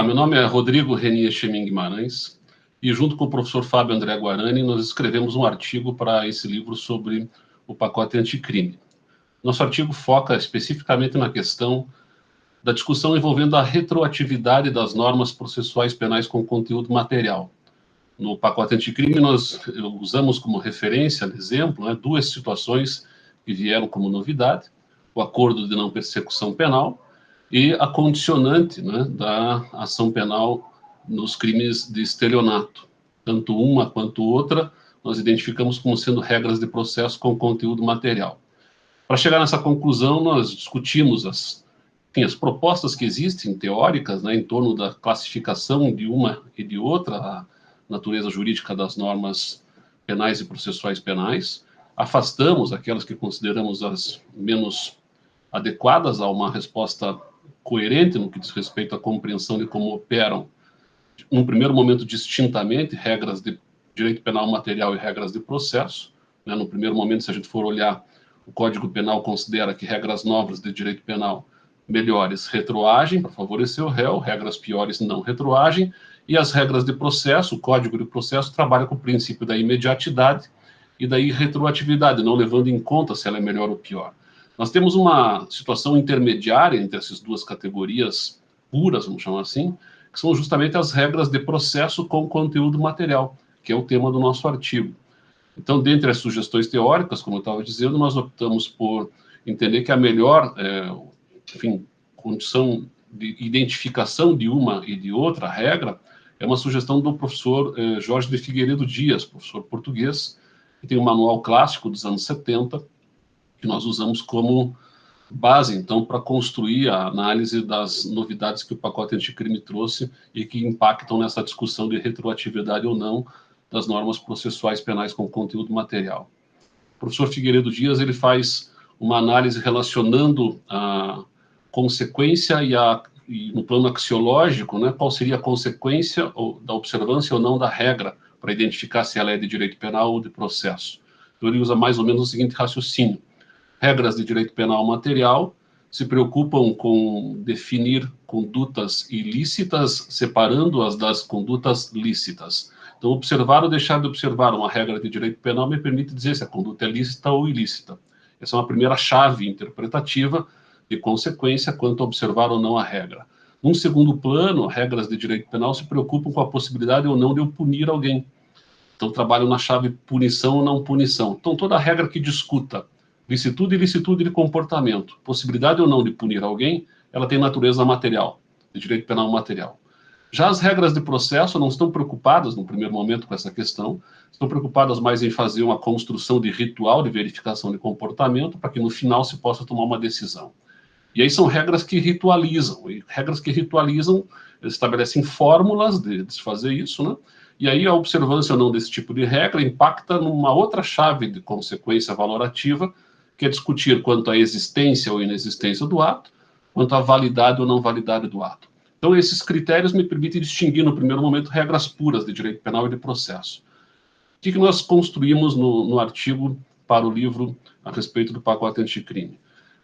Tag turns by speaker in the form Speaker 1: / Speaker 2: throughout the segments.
Speaker 1: meu nome é Rodrigo Renier Chemin Guimarães e junto com o professor Fábio André Guarani nós escrevemos um artigo para esse livro sobre o pacote anticrime. Nosso artigo foca especificamente na questão da discussão envolvendo a retroatividade das normas processuais penais com conteúdo material. No pacote anticrime nós usamos como referência, exemplo, duas situações que vieram como novidade: o acordo de não persecução penal e a condicionante da ação penal nos crimes de estelionato. Tanto uma quanto outra, nós identificamos como sendo regras de processo com conteúdo material. Para chegar nessa conclusão, nós discutimos as propostas que existem, teóricas, em torno da classificação de uma e de outra, a natureza jurídica das normas penais e processuais penais. Afastamos aquelas que consideramos as menos adequadas a uma resposta coerente no que diz respeito à compreensão de como operam, num primeiro momento, distintamente, regras de direito penal material e regras de processo. No primeiro momento, se a gente for olhar, o Código Penal considera que regras novas de direito penal melhores retroagem para favorecer o réu, regras piores não retroagem, e as regras de processo, o Código de Processo, trabalha com o princípio da imediatidade e da irretroatividade, não levando em conta se ela é melhor ou pior. Nós temos uma situação intermediária entre essas duas categorias puras, vamos chamar assim, que são justamente as regras de processo com conteúdo material, que é o tema do nosso artigo. Então, dentre as sugestões teóricas, como eu estava dizendo, nós optamos por entender que a melhor, condição de identificação de uma e de outra regra é uma sugestão do professor Jorge de Figueiredo Dias, professor português, que tem um manual clássico dos anos 70, que nós usamos como base, então, para construir a análise das novidades que o pacote anticrime trouxe e que impactam nessa discussão de retroatividade ou não das normas processuais penais com conteúdo material. O professor Figueiredo Dias ele faz uma análise relacionando a consequência e no plano axiológico, qual seria a consequência da observância ou não da regra para identificar se ela é de direito penal ou de processo. Então, ele usa mais ou menos o seguinte raciocínio: regras de direito penal material se preocupam com definir condutas ilícitas, separando-as das condutas lícitas. Então, observar ou deixar de observar uma regra de direito penal me permite dizer se a conduta é lícita ou ilícita. Essa é uma primeira chave interpretativa de consequência quanto a observar ou não a regra. Num segundo plano, regras de direito penal se preocupam com a possibilidade ou não de eu punir alguém. Então, trabalham na chave punição ou não punição. Então, toda regra que discuta licitude e ilicitude de comportamento, possibilidade ou não de punir alguém, ela tem natureza material, de direito penal material. Já as regras de processo não estão preocupadas, no primeiro momento, com essa questão, estão preocupadas mais em fazer uma construção de ritual de verificação de comportamento para que, no final, se possa tomar uma decisão. E aí são regras que ritualizam, e regras que ritualizam estabelecem fórmulas de se fazer isso, E aí a observância ou não desse tipo de regra impacta numa outra chave de consequência valorativa, que é discutir quanto à existência ou inexistência do ato, quanto à validade ou não validade do ato. Então, esses critérios me permitem distinguir, no primeiro momento, regras puras de direito penal e de processo. O que nós construímos no artigo para o livro a respeito do pacote anticrime?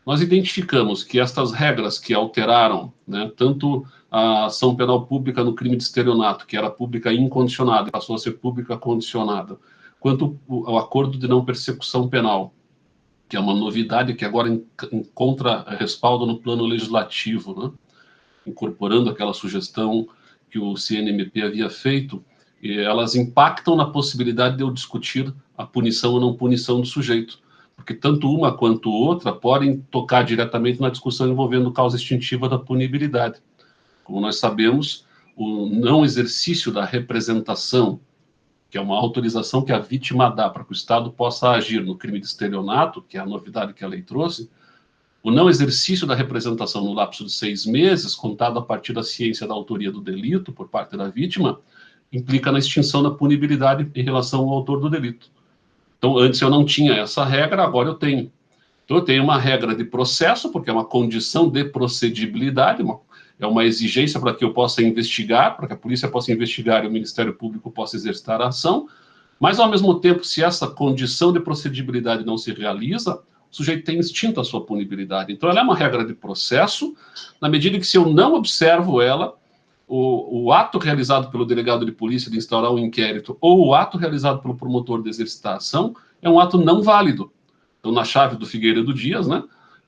Speaker 1: Nós identificamos que estas regras que alteraram, tanto a ação penal pública no crime de estelionato, que era pública incondicionada e passou a ser pública condicionada, quanto o acordo de não persecução penal, que é uma novidade que agora encontra respaldo no plano legislativo, incorporando aquela sugestão que o CNMP havia feito, e elas impactam na possibilidade de eu discutir a punição ou não punição do sujeito, porque tanto uma quanto outra podem tocar diretamente na discussão envolvendo causa extintiva da punibilidade. Como nós sabemos, o não exercício da representação, que é uma autorização que a vítima dá para que o Estado possa agir no crime de estelionato, que é a novidade que a lei trouxe, o não exercício da representação no lapso de 6 meses, contado a partir da ciência da autoria do delito por parte da vítima, implica na extinção da punibilidade em relação ao autor do delito. Então, antes eu não tinha essa regra, agora eu tenho. Então, eu tenho uma regra de processo, porque é uma condição de procedibilidade, é uma exigência para que eu possa investigar, para que a polícia possa investigar e o Ministério Público possa exercitar a ação, mas, ao mesmo tempo, se essa condição de procedibilidade não se realiza, o sujeito tem extinta a sua punibilidade. Então, ela é uma regra de processo, na medida que, se eu não observo ela, o ato realizado pelo delegado de polícia de instaurar um inquérito ou o ato realizado pelo promotor de exercitar a ação é um ato não válido. Então, na chave do Figueiredo Dias, né,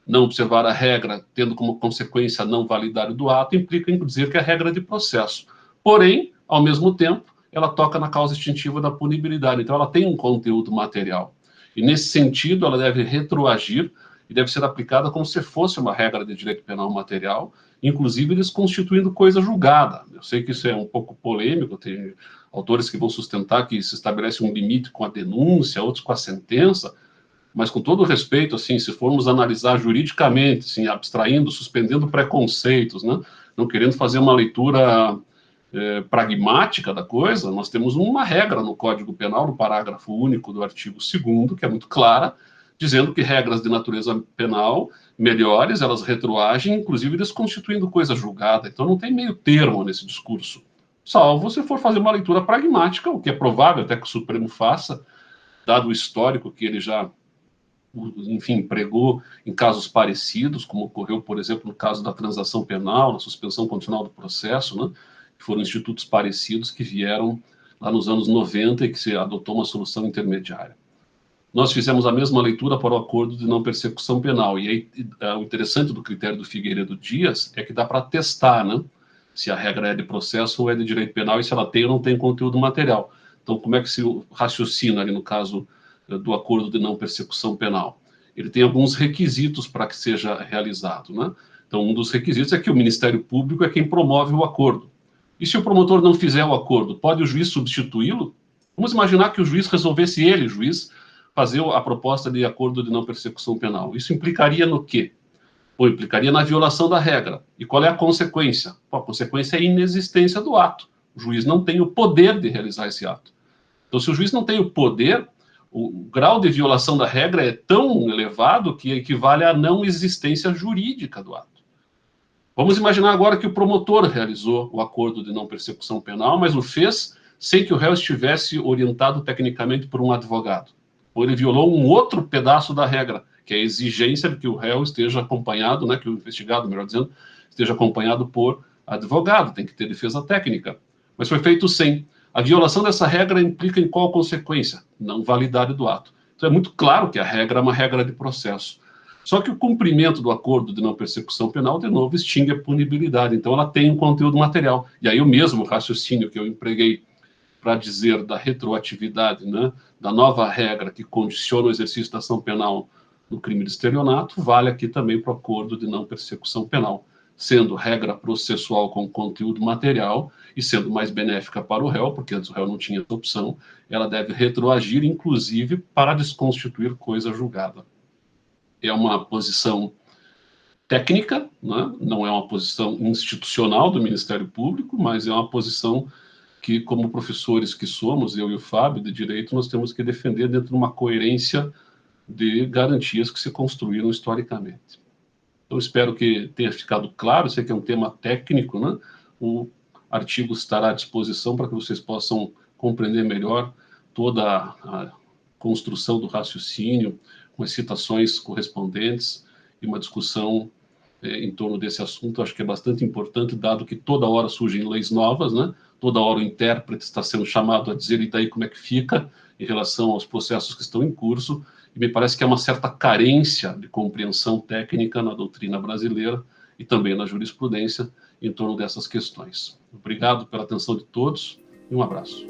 Speaker 1: não observar a regra, tendo como consequência a não validade do ato, implica em dizer que é regra de processo. Porém, ao mesmo tempo, ela toca na causa extintiva da punibilidade. Então, ela tem um conteúdo material. E, nesse sentido, ela deve retroagir e deve ser aplicada como se fosse uma regra de direito penal material, inclusive desconstituindo coisa julgada. Eu sei que isso é um pouco polêmico, tem autores que vão sustentar que se estabelece um limite com a denúncia, outros com a sentença, mas com todo o respeito, assim, se formos analisar juridicamente, assim, abstraindo, suspendendo preconceitos, né, não querendo fazer uma leitura pragmática da coisa, nós temos uma regra no Código Penal, no parágrafo único do artigo 2º, que é muito clara, dizendo que regras de natureza penal melhores, elas retroagem, inclusive desconstituindo coisa julgada. Então não tem meio termo nesse discurso, salvo se for fazer uma leitura pragmática, o que é provável até que o Supremo faça, dado o histórico que ele já, enfim, pregou em casos parecidos, como ocorreu, por exemplo, no caso da transação penal, na suspensão condicional do processo, né? Que foram institutos parecidos que vieram lá nos anos 90 e que se adotou uma solução intermediária. Nós fizemos a mesma leitura para o acordo de não persecução penal. E aí, o interessante do critério do Figueiredo Dias é que dá para testar, né? Se a regra é de processo ou é de direito penal e se ela tem ou não tem conteúdo material. Então, como é que se raciocina ali no caso do acordo de não persecução penal? Ele tem alguns requisitos para que seja realizado, né? Então, um dos requisitos é que o Ministério Público é quem promove o acordo. E se o promotor não fizer o acordo, pode o juiz substituí-lo? Vamos imaginar que o juiz resolvesse ele, juiz, fazer a proposta de acordo de não persecução penal. Isso implicaria no quê? Ou implicaria na violação da regra. E qual é a consequência? Bom, a consequência é a inexistência do ato. O juiz não tem o poder de realizar esse ato. Então, se o juiz não tem o poder, o grau de violação da regra é tão elevado que equivale à não existência jurídica do ato. Vamos imaginar agora que o promotor realizou o acordo de não persecução penal, mas o fez sem que o réu estivesse orientado tecnicamente por um advogado. Ou ele violou um outro pedaço da regra, que é a exigência de que o réu esteja acompanhado, né, que o investigado, melhor dizendo, esteja acompanhado por advogado, tem que ter defesa técnica. Mas foi feito sem. A violação dessa regra implica em qual consequência? Não validade do ato. Então é muito claro que a regra é uma regra de processo. Só que o cumprimento do acordo de não persecução penal, de novo, extingue a punibilidade. Então, ela tem um conteúdo material. E aí, o mesmo raciocínio que eu empreguei para dizer da retroatividade, né, da nova regra que condiciona o exercício da ação penal no crime de estelionato, vale aqui também para o acordo de não persecução penal, sendo regra processual com conteúdo material e sendo mais benéfica para o réu, porque antes o réu não tinha essa opção, ela deve retroagir, inclusive, para desconstituir coisa julgada. É uma posição técnica, né? Não é uma posição institucional do Ministério Público, mas é uma posição que, como professores que somos, eu e o Fábio, de Direito, nós temos que defender dentro de uma coerência de garantias que se construíram historicamente. Então, espero que tenha ficado claro, sei que é um tema técnico, né? O artigo estará à disposição para que vocês possam compreender melhor toda a construção do raciocínio, com as citações correspondentes e uma discussão em torno desse assunto. Acho que é bastante importante, dado que toda hora surgem leis novas, né? Toda hora o intérprete está sendo chamado a dizer e daí como é que fica em relação aos processos que estão em curso, e me parece que há uma certa carência de compreensão técnica na doutrina brasileira e também na jurisprudência em torno dessas questões. Obrigado pela atenção de todos e um abraço.